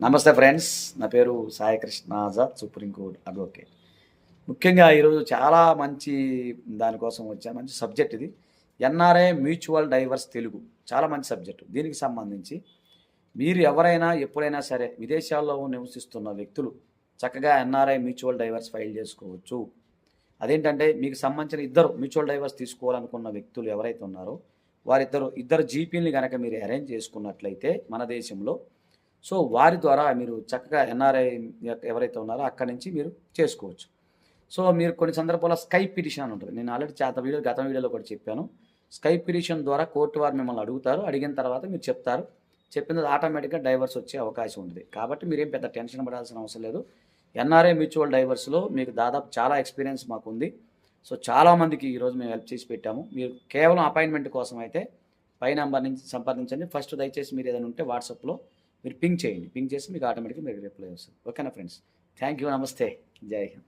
నమస్తే ఫ్రెండ్స్. నా పేరు సాయికృష్ణ ఆజాద్, సుప్రీంకోర్టు అడ్వకేట్. ముఖ్యంగా ఈరోజు చాలా మంచి దానికోసం వచ్చా. మంచి సబ్జెక్ట్ ఇది. ఎన్ఆర్ఐ మ్యూచువల్ డైవర్స్ తెలుగు చాలా మంచి సబ్జెక్టు. దీనికి సంబంధించి మీరు ఎవరైనా ఎప్పుడైనా సరే విదేశాల్లో నివసిస్తున్న వ్యక్తులు చక్కగా ఎన్ఆర్ఐ మ్యూచువల్ డైవర్స్ ఫైల్ చేసుకోవచ్చు. అదేంటంటే మీకు సంబంధించిన ఇద్దరు మ్యూచువల్ డైవర్స్ తీసుకోవాలనుకున్న వ్యక్తులు ఎవరైతే ఉన్నారో ఇద్దరు జీపీని కనుక మీరు అరేంజ్ చేసుకున్నట్లయితే మన దేశంలో సో వారి ద్వారా మీరు చక్కగా ఎన్ఆర్ఐ ఎవరైతే ఉన్నారో అక్కడి నుంచి మీరు చేసుకోవచ్చు. సో మీరు కొన్ని సందర్భాల్లో స్కైప్ పిటిషన్ అని ఉంటుంది. నేను ఆల్రెడీ గత వీడియోలో కూడా చెప్పాను. స్కైప్ పిటిషన్ ద్వారా కోర్టు వారు మిమ్మల్ని అడుగుతారు. అడిగిన తర్వాత మీరు చెప్తారు. చెప్పినది ఆటోమేటిక్గా డైవర్స్ వచ్చే అవకాశం ఉంటుంది. కాబట్టి మీరేం పెద్ద టెన్షన్ పడాల్సిన అవసరం లేదు. ఎన్ఆర్ఐ మ్యూచువల్ డైవర్స్లో మీకు దాదాపు చాలా ఎక్స్పీరియన్స్ మాకుంది. సో చాలామందికి ఈరోజు మేము హెల్ప్ చేసి పెట్టాము. మీరు కేవలం అపాయింట్మెంట్ కోసం అయితే పై నెంబర్ నుంచి సంప్రదించండి. ఫస్ట్ దయచేసి మీరు ఏదైనా ఉంటే వాట్సాప్లో మీరు పింగ్ చేయండి. పింగ్ చేసి మీకు ఆటోమేటిక్గా మీకు రిప్లై వస్తుంది. ఓకేనా ఫ్రెండ్స్? Thank you. నమస్తే. జై హింద్.